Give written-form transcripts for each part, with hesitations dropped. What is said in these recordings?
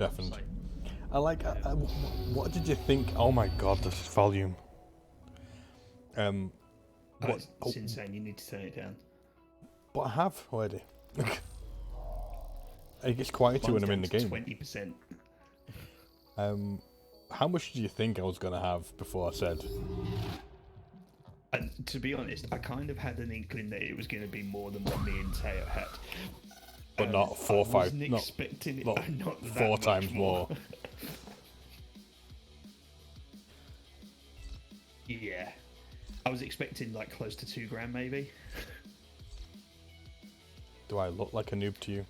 definitely. I like. What did you think? Oh my God, this volume. It's insane. You need to turn it down. But I have already. It gets quieter when I'm in the game. 20%. How much do you think I was gonna have before I said? And to be honest, I kind of had an inkling that it was going to be more than what me and Tayo had. But not four or five. Not expecting it. Not that 4 much times more. Yeah, I was expecting like close to $2,000 maybe. Do I look like a noob to you?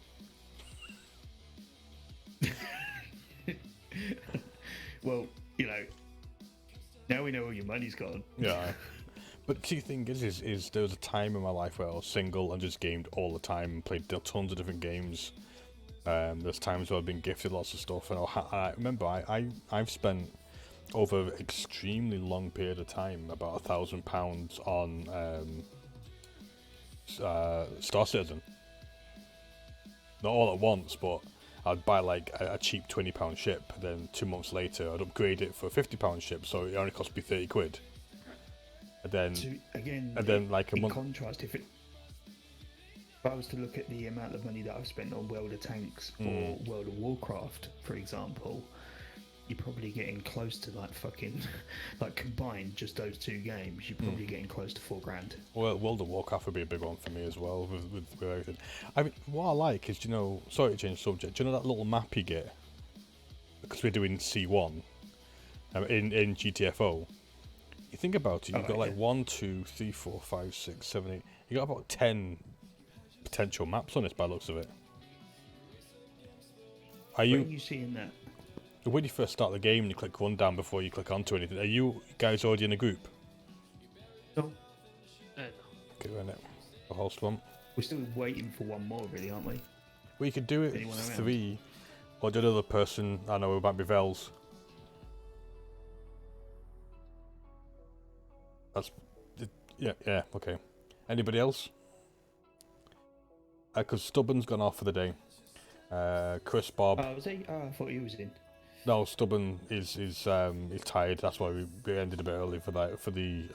Well, now we know where your money's gone. Yeah. But the thing is there was a time in my life where I was single and just gamed all the time and played tons of different games. There's times where I've been gifted lots of stuff, and I remember I've spent over an extremely long period of time about £1,000 on Star Citizen. Not all at once, but I'd buy like a cheap £20 ship, then 2 months later I'd upgrade it for a £50 ship, so it only cost me £30. And then, like a month. In contrast, if I was to look at the amount of money that I've spent on World of Tanks or World of Warcraft, for example, you're probably getting close to like combined just those two games, you're probably getting close to £4,000. Well, World of Warcraft would be a big one for me as well with everything. I mean, what I like is, sorry to change subject, do you know that little map you get? Because we're doing C1 in GTFO. You think about it, you've got like 1, 2, 3, 4, 5, 6, 7, 8. You got about 10 potential maps on this by the looks of it. When are you seeing that? When you first start the game and you click run down before you click onto anything, are you guys already in a group? No. Okay, wait a minute. The whole slump. We're still waiting for one more, really, aren't we? Well, you could do it 3, or the other person, I know it might be Vels. Yeah, okay. Anybody else? Because Stubborn's gone off for the day. Chris, Bob. Oh, was he? Oh, I thought he was in. No, Stubborn is tired. That's why we ended a bit early for the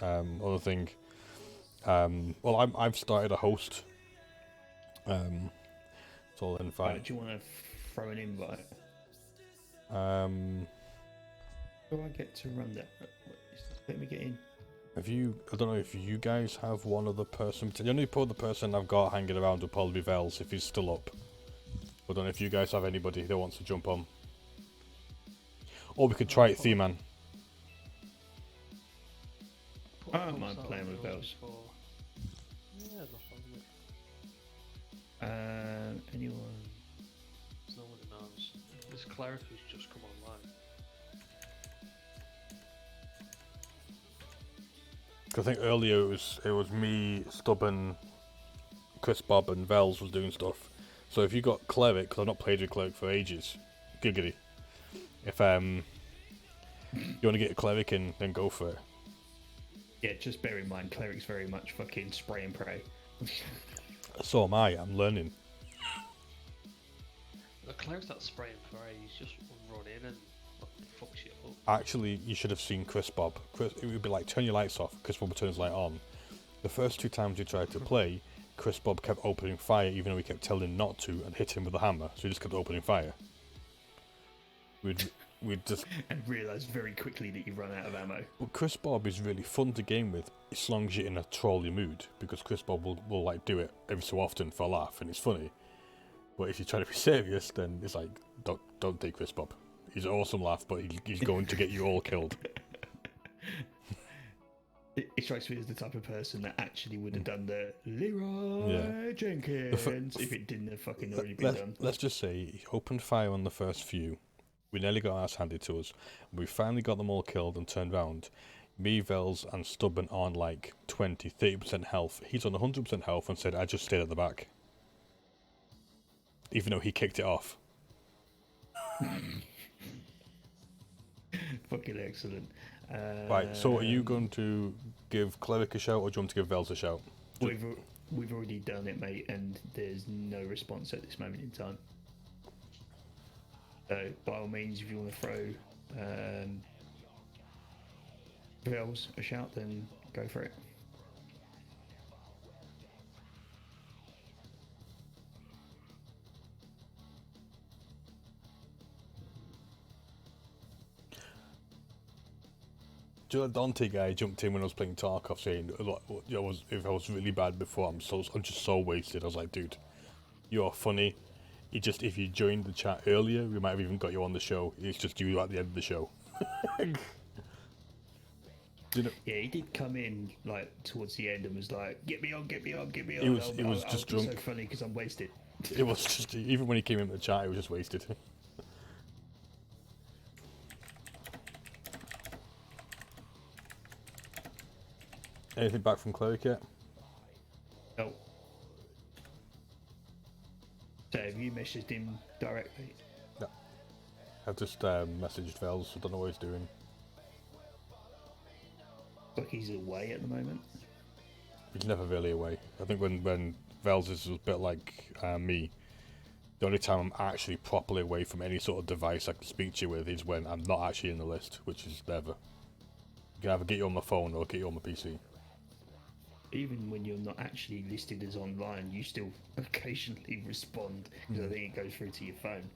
other thing. Well, I've started a host. It's all in fine. Do you want to throw an invite? Do I get to run that? Let me get in. I don't know if you guys have one other person. The only other person I've got hanging around will probably be Vels if he's still up. I don't know if you guys have anybody that wants to jump on. Or we could try it, Thieman. I don't mind playing with Vels. Yeah, no problem. Anyone? No one knows. This cleric who's just come online. I think earlier it was me, Stubborn, Chris, Bob, and Vels was doing stuff. So if you got Cleric, because I've not played with Cleric for ages, giggity. If you want to get a Cleric in, then go for it. Yeah, just bear in mind, Cleric's very much fucking spray and pray. So am I. I'm learning. The cleric's that spray and pray. He's just run in and fuck shit up. Actually, you should have seen Chris Bob. It would be like, turn your lights off. Chris Bob would turn his light on. The first 2 times we tried to play, Chris Bob kept opening fire, even though we kept telling him not to, and hit him with a hammer. So he just kept opening fire. We'd just and realised very quickly that you've run out of ammo. But Chris Bob is really fun to game with, as long as you're in a trolly mood, because Chris Bob will like do it every so often for a laugh, and it's funny. But if you try to be serious, then it's like, don't take Chris Bob. He's an awesome laugh, but he's going to get you all killed. It strikes me as the type of person that actually would have done the Leroy Jenkins if it didn't have fucking already been done. Let's just say he opened fire on the first few. We nearly got our ass handed to us. We finally got them all killed and turned round. Me, Vels, and Stubborn on like 20, 30% health. He's on 100% health and said, I just stayed at the back. Even though he kicked it off. Fucking excellent. Right, so are you going to give Cleric a shout, or do you want to give Vels a shout? We've already done it, mate, and there's no response at this moment in time. So by all means, if you want to throw Vels a shout, then go for it. Do you know that Dante guy jumped in when I was playing Tarkov saying, if I was really bad before, I'm just so wasted. I was like, dude, you're funny. If you joined the chat earlier, we might have even got you on the show. It's just you at the end of the show. Do you know? Yeah, he did come in like towards the end and was like, "Get me on, get me on, get me on." He was just drunk. So funny because I'm wasted. It was just, even when he came into the chat, it was just wasted. Anything back from Cleric yet? No. So have you messaged him directly? No. I've just messaged Vels, I don't know what he's doing. Like he's away at the moment. He's never really away. I think when Vels is a bit like me, the only time I'm actually properly away from any sort of device I can speak to you with is when I'm not actually in the list, which is never. I can either get you on my phone or get you on my PC. Even when you're not actually listed as online, you still occasionally respond because I think it goes through to your phone.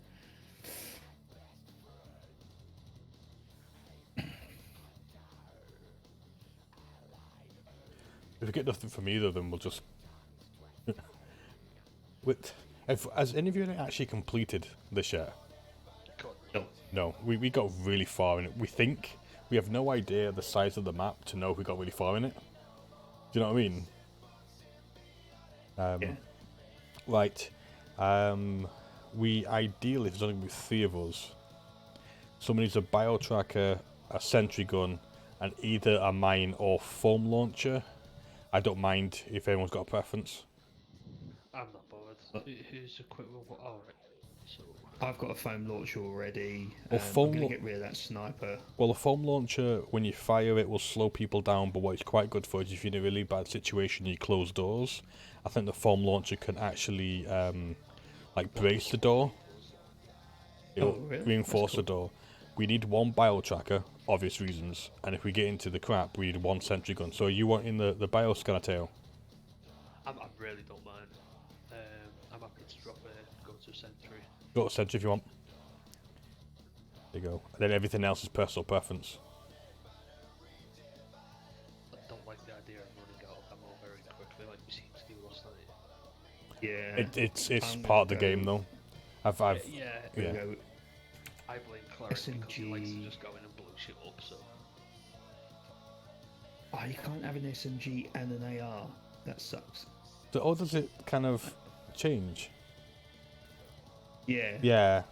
If we get nothing from either of them, we'll just. Has any of you actually completed this yet? No. No, we got really far in it. We have no idea the size of the map to know if we got really far in it. Do you know what I mean? Yeah. Right. We ideally, if there's only going to be 3 of us, someone needs a bio tracker, a sentry gun, and either a mine or foam launcher. I don't mind if anyone's got a preference. I'm not bothered. Who's equipped with what? Oh, right. So, I've got a foam launcher already. Well, I'm going to get rid of that sniper. Well, a foam launcher, when you fire it, will slow people down, but what it's quite good for is if you're in a really bad situation, you close doors. I think the foam launcher can actually, brace the door. It'll really? reinforce the door. We need 1 bio tracker, obvious reasons, and if we get into the crap, we need 1 sentry gun. So you want in the bio scanner tail? I really don't mind. I'm happy to go to sentry. Go to sentry if you want. There you go. And then everything else is personal preference. I don't like the idea of running out of ammo very quickly like we seem to do last night. Yeah. It's part of the game though. Yeah. I blame Cleric because he likes to SMG. just go in and blow shit up, so... Oh, you can't have an SMG and an AR. That sucks. So, or does it kind of change? Yeah. Yeah.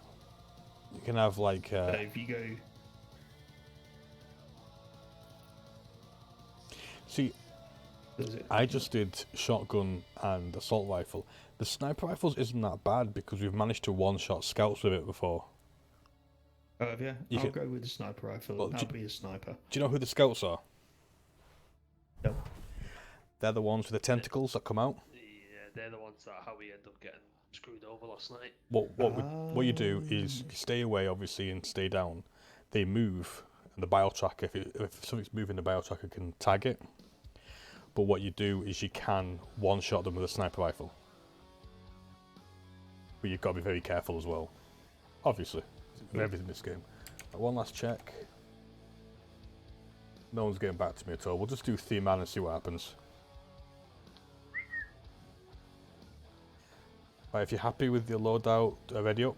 You can have like. So if you go. See, I just did shotgun and assault rifle. The sniper rifles isn't that bad because we've managed to one-shot scouts with it before. Oh, have you? You I'll can- go with the sniper rifle. Well, I'll be a sniper. Do you know who the scouts are? No. They're the ones with the tentacles that come out. Yeah, they're the ones that how we end up getting screwed over last night. What you do is you stay away, obviously, and stay down. They move, and the bio tracker, if something's moving, the bio tracker can tag it. But what you do is you can one-shot them with a sniper rifle. But you've got to be very careful as well. Obviously, with everything in this game. One last check. No one's getting back to me at all. We'll just do 3 man and see what happens. Right, if you're happy with the loadout, ready up.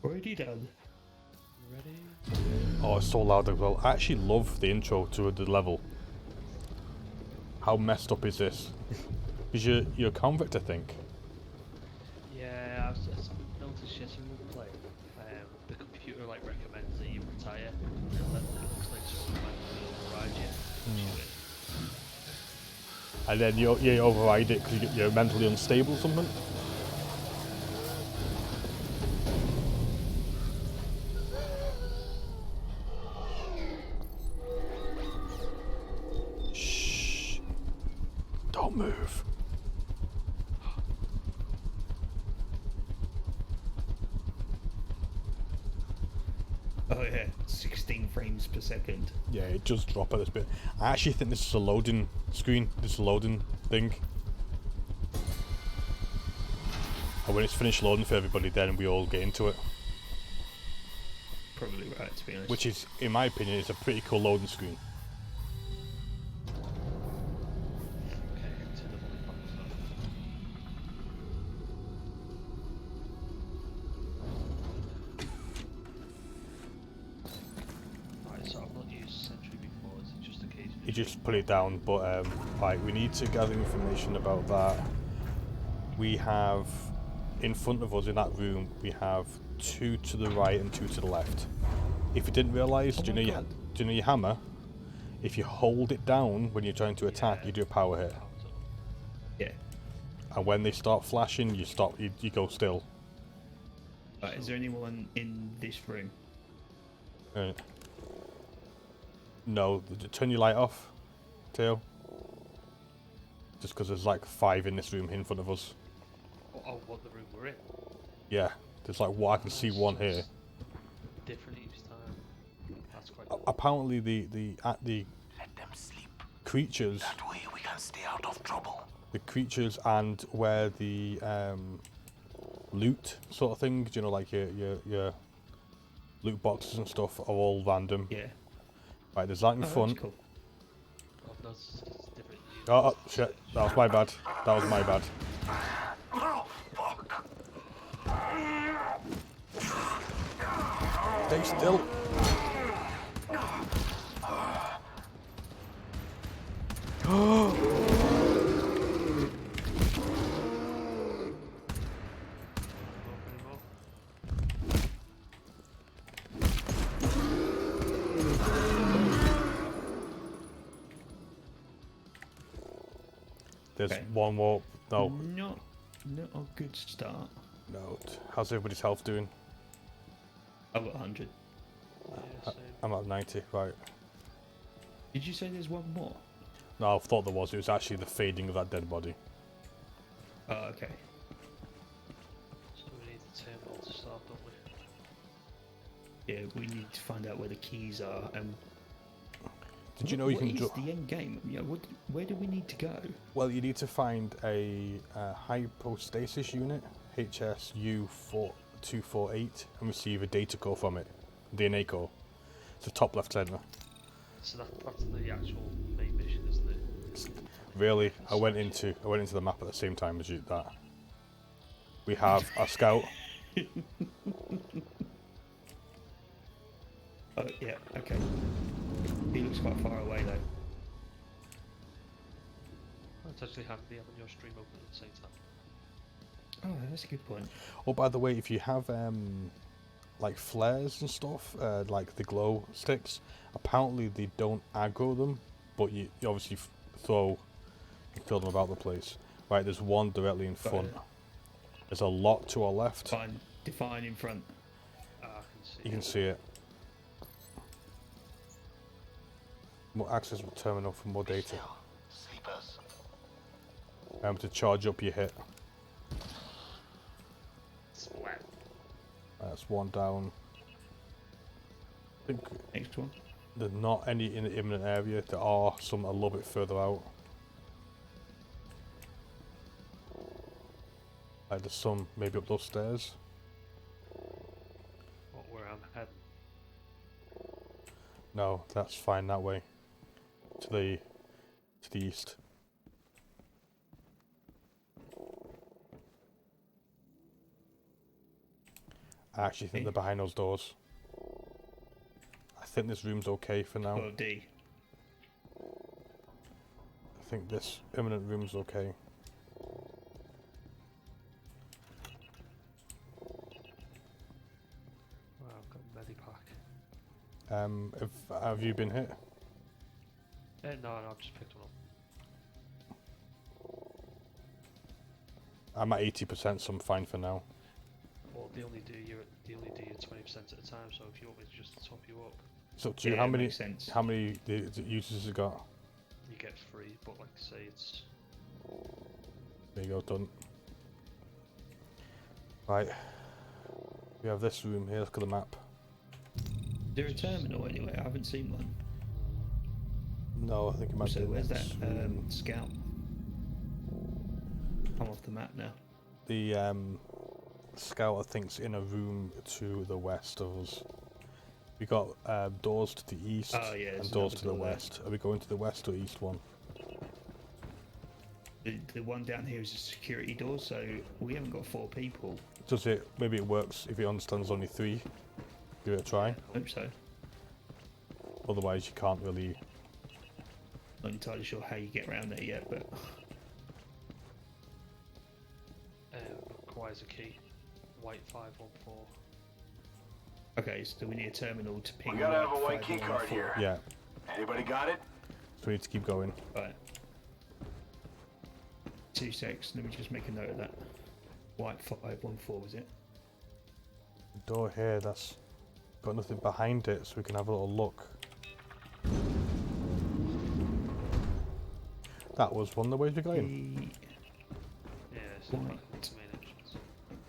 Already done. Ready? Oh, it's so loud as well. I actually love the intro to the level. How messed up is this? Is you're a convict, I think. Yeah, I've noticed yesterday we play. The computer recommends that you retire, and then it looks like someone might override you. And then you override it because you're mentally unstable or something. Shh. Don't move. Oh yeah, 16 frames per second. Yeah, it does drop at this bit. I actually think this is a loading screen, this loading thing. And when it's finished loading for everybody, then we all get into it. Probably right, to be honest. Which is, in my opinion, is a pretty cool loading screen. Okay, to the lollipops now. Alright, so I've not used Sentry before, is it just occasionally? You just put it down, but right, we need to gather information about that. We have, in front of us in that room, we have 2 to the right and 2 to the left. If you didn't realise, do you know your hammer? If you hold it down when you're trying to attack, you do a power hit. Yeah. And when they start flashing, you stop. You go still. Right, is there anyone in this room? No, turn your light off, Tayo. Just because there's like 5 in this room in front of us. Oh, what the room we're in? Yeah, there's like I can see one here. Different each time. That's quite cool. Apparently the Let them sleep. creatures, That way we can stay out of trouble. the creatures and where the loot sort of thing, you know, like your loot boxes and stuff are all random. Yeah. Right, there's that in Oh, front. that's cool. Oh, no, it's different. Oh, shit, that was my bad. That was my bad. Oh, fuck. Stay still. There's Okay. one more. No, Not a good start. no. How's everybody's health doing? I've got 100. Yeah, same. I'm at 90. Right. Did you say there's one more? No, I thought there was. It was actually the fading of that dead body. Oh, okay. So we need the terminal to start, don't we? Yeah, we need to find out where the keys are and. Did you know you can What is drop? the end game? Yeah, where do we need to go? Well, you need to find a hypostasis unit, HSU-248, and receive a data core from it, DNA core. It's the top left center. So that's the actual main mission, isn't it? Really, I went into the map at the same time as you. That we have a scout. Oh, yeah, okay. He looks quite far away though. It's actually handy having your stream open at the same time. Oh, that's a good point. Oh, by the way, if you have like flares and stuff, like the glow sticks, apparently they don't aggro them, but you obviously throw them about the place. Right, there's one directly in front. There's a lot to our left. Define in front. Ah, I can see. You can see it. More access terminal for more data. Still, sleepers. To charge up your hit. Splat. That's one down. I think Next one. there's not any in the imminent area. There are some a little bit further out. Like there's some maybe up those stairs. What, where I'm heading? No, that's fine that way. To the east. I actually think they're behind those doors. I think this room's okay for now. Oh, D. I think this imminent room's okay. Well, I've got a medipack. Have you been hit? No, I've just picked one up. I'm at 80%, so I'm fine for now. Well, they only do you 20% at a time. So if you want me to just top you up, So, do you, Yeah, how it many makes sense. users has it got? you get free. But like I say, it's There you go, done. Right, we have this room here. Look at the map. there a terminal anyway? I haven't seen one. No, I think it might So be where's that next room. scout? I'm off the map now. The scout, I think's in a room to the west of us. We got doors to the east Oh, yeah, there's and doors another to the door there. west. Are we going to the west or east one? The one down here is a security door, so we haven't got 4 people. Does it? Maybe it works if it understands only 3. Give it a try. I hope so. Otherwise, you can't really. Not entirely sure how you get around there yet, but Requires a key. White 514. okay. So we need a terminal to ping. We gotta have a like white key card 514. here. Yeah. Anybody got it? So we need to keep going. Right. 2 secs. Let me just make a note of that. White 514 was it? The door here. That's got nothing behind it, so we can have a little look. That was one of the ways we got in. Yeah, it's White. back to main entrance.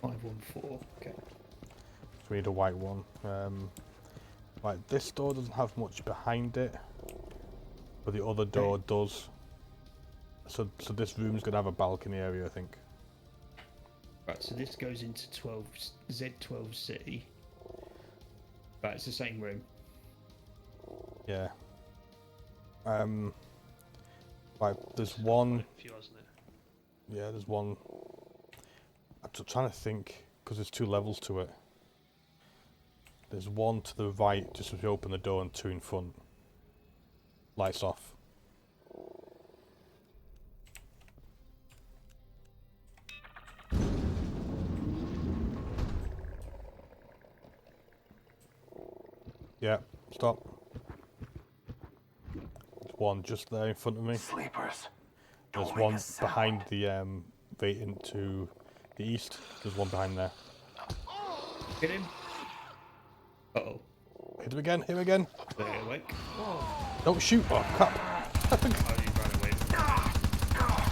514. Okay. So we need a white one. Right, this door doesn't have much behind it, but the other door does. So this room's gonna have a balcony area, I think. Right. So this goes into 12 Z12C. Right. It's the same room. Yeah. Right, there's one. A few, hasn't it? Yeah, there's one. I'm trying to think because there's 2 levels to it. There's one to the right, just as you open the door, and 2 in front. Lights off. Yeah, stop. There's one just there in front of me. Sleepers. There's Don't make one a sound. behind the vacant to the east. There's one behind there. Get him. Uh-oh. Hit him again, hit him again. They're awake. Don't shoot. Oh, crap. Oh, you ran away from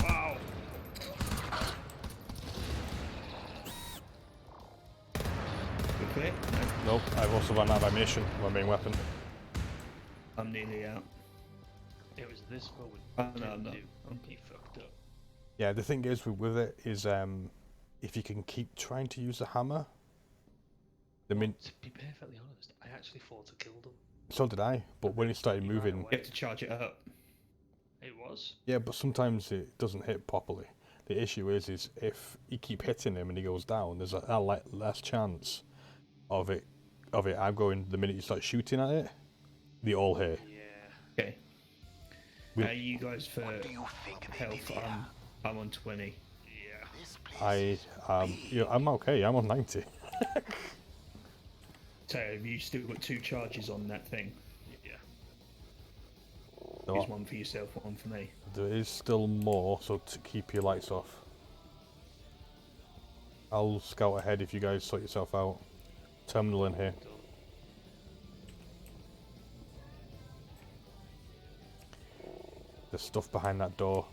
Wow. We're clear? No. Nope, I've also run out of ammunition, my main weapon. I'm nearly out. It was this moment. Oh, no, I'm not. He fucked up. Yeah, the thing is with it is if you can keep trying to use the hammer. The min To be perfectly honest, I actually thought I killed him. so did I, but when it started He ran moving, away. You have to charge it up. It was. yeah, but sometimes it doesn't hit properly. The issue is if you keep hitting him and he goes down, there's a less chance of it outgoing the minute you start shooting at it. They all hit. Yeah. Okay. We- How are you guys for What do you think they did health? here? I'm on 20. Yeah. This place I'm okay. I'm on 90. So have you still got 2 charges on that thing? Yeah. No, Here's one for yourself, one for me. there is still more, so to keep your lights off. I'll scout ahead if you guys sort yourself out. Terminal in here. Done. There's stuff behind that door.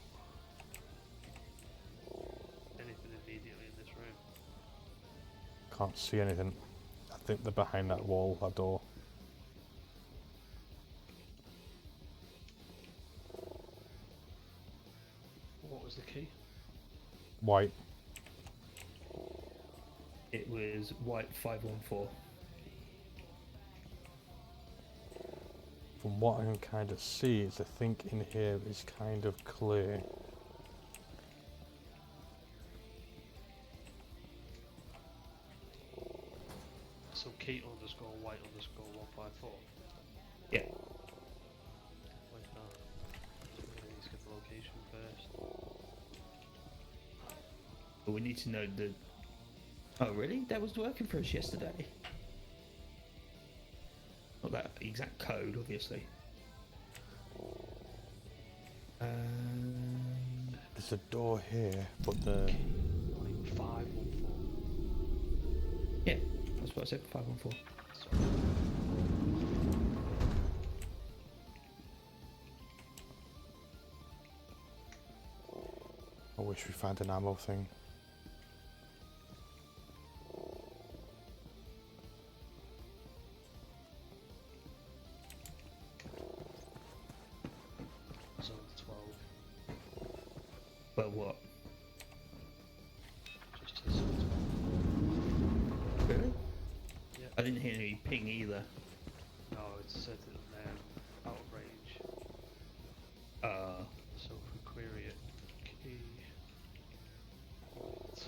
Anything immediately in this room? Can't see anything. I think they're behind that wall, that door. What was the key? White. It was white 514. From what I can kind of see, is I think in here is kind of clear. So key underscore white underscore 154. Yeah. Like that. Let's get the location first. But we need to know the... Oh, really? That was working for us yesterday. Not that exact code, obviously. This there's a door here, but the... Like 514. Yeah, that's what I said. 514. Sorry. I wish we found an ammo thing. Zone 12. Well, what? Just to zone 12. Really? Yeah. I didn't hear any ping either. No, it said out of range. So if we query it, key alt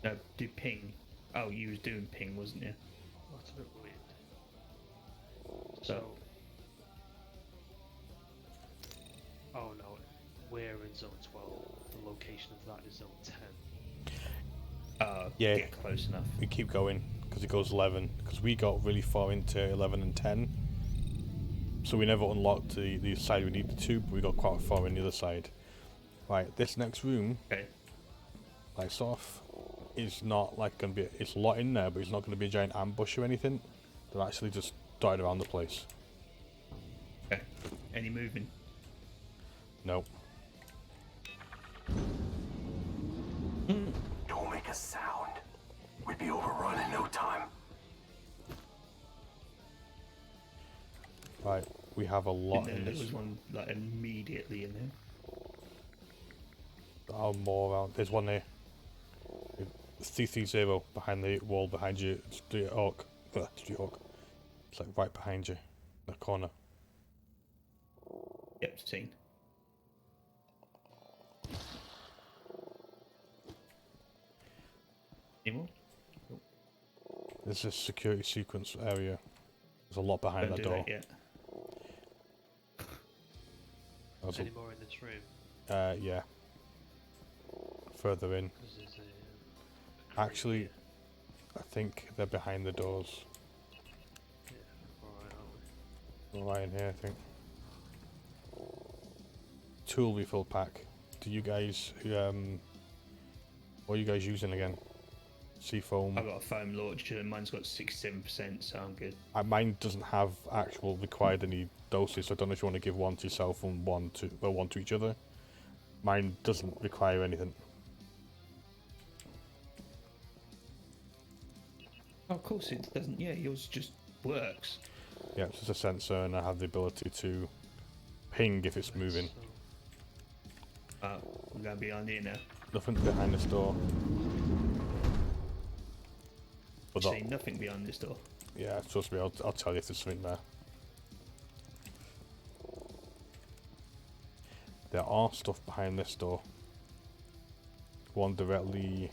514. No, do ping. Oh, you was doing ping, wasn't you? That's a bit weird. So- Oh no, we're in zone 12. The location of that is zone 10. Yeah. Get close enough. We keep going, because it goes 11, because we got really far into 11 and 10. So we never unlocked the side we needed to, but we got quite far in the other side. Right, this next room, Okay. lights off, is not like going to be... It's a lot in there, but it's not going to be a giant ambush or anything. They're actually just dotted around the place. Okay. Any moving? No. Don't make a sound. We'd be overrun in no time. Right, we have a lot And in there this. was one like immediately in there. Oh, more around. There's one there. 330 behind the wall behind you. Streethawk. Streethawk. It's like right behind you. The corner. Yep, seen. Any more? There's a security sequence area. There's a lot behind Don't that do door. that yet. There's Any more in this room? yeah. Further in. 'Cause there's a crate Actually, here. I think they're behind the doors. Yeah, alright, aren't we? Right in here, I think. Tool refill pack. Do you guys, what are you guys using again? Seafoam. I've got a foam launcher and mine's got 67%, so I'm good. Mine doesn't have actual required any doses, so I don't know if you want to give one to yourself and one to each other. Mine doesn't require anything. Oh, of course it doesn't. Yeah, yours just works. Yeah, it's just a sensor, and I have the ability to ping if it's moving. So, I'm going behind here now. Nothing behind this door. But See nothing behind this door. yeah, trust me, I'll tell you if there's something there. There are stuff behind this door. One directly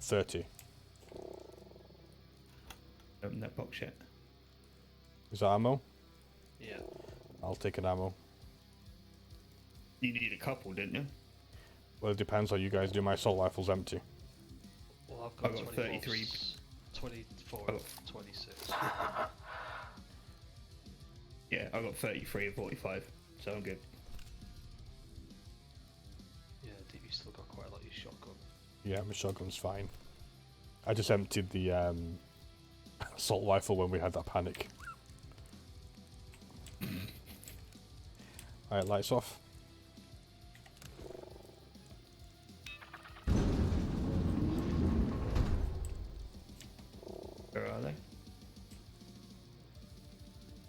30. Open that box yet. Is that ammo? yeah. I'll take an ammo. You need a couple, didn't you? Well, it depends how you guys do. My assault rifle's empty. Well, I've got, I've got 24, 33. 24, Oh. 26. Yeah, I've got 33 and 45, so I'm good. Yeah, you still got quite a lot of your shotgun. Yeah, my shotgun's fine. I just emptied the assault rifle when we had that panic. Alright, lights off. Where are they?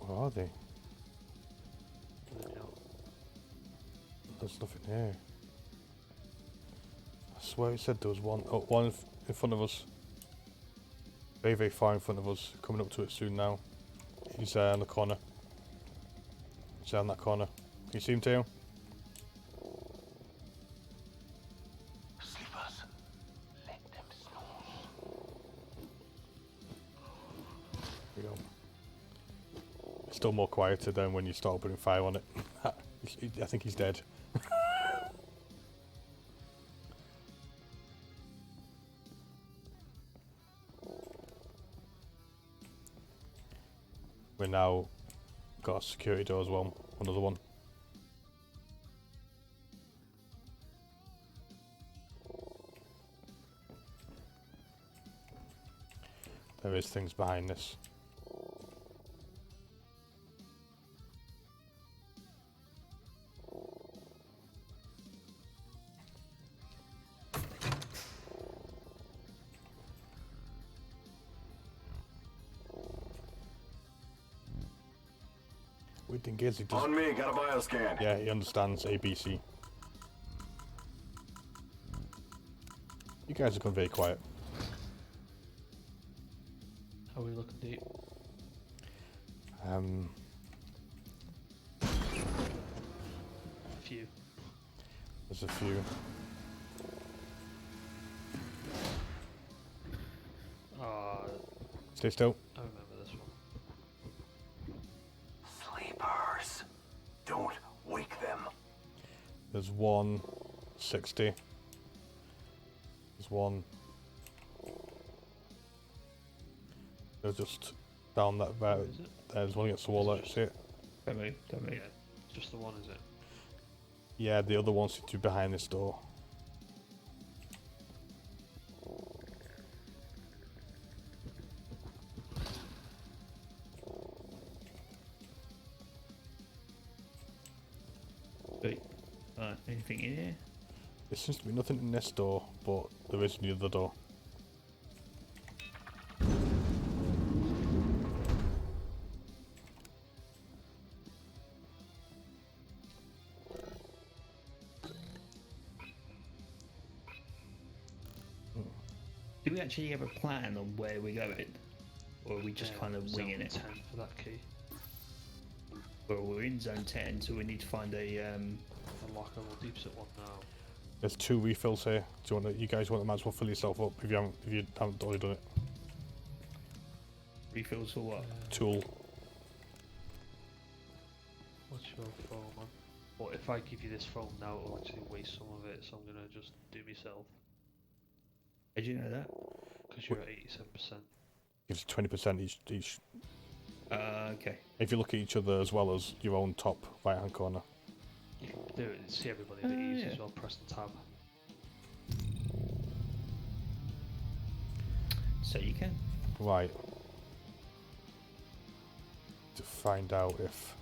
Where are they? You know, There's nothing here. I swear it said there was one. Oh, one in front of us. Very, very far in front of us. Coming up to it soon now. He's in the corner. He's down that corner. Can you see him, Tayo? Sleepers. Let them snooze. There we go. It's still more quieter than when you start opening fire on it. I think he's dead. We now got a security door as well. Another one. There is things behind this. We think is he does. On me, got a bioscan. Yeah, he understands ABC. You guys have gone very quiet. How are we looking deep? Um, A few. there's a few. Stay still. I remember this one. Sleepers. Don't wake them. There's 160. There's one. They're just down that Where road. is it? There's one against the wall there. Is it See it? Don't move, don't move. Yeah, just the one, is it? Yeah, the other one seems to be behind this door. Wait, anything in here? There seems to be nothing in this door, but there is in the other door. Do we actually have a plan on where we're going? Or are we just kind of Zone winging it? 10 for that key. Well, we're in zone 10, so we need to find a... Unlock a little deep set one now. There's 2 refills here. Do you want to, you guys want to might as well fill yourself up if you haven't already done it. refills for what? Tool. What's your foam, man? What if I give you this foam now? It'll actually waste some of it, so I'm gonna just do myself. Did you know that? Because you're at 87%. Gives 20% each. Okay. If you look at each other as well as your own top right hand corner. You can do it, see everybody a bit easy yeah. as well, press the tab. So you can. Right. To find out if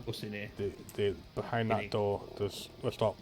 What's in here? the behind that door there's stop.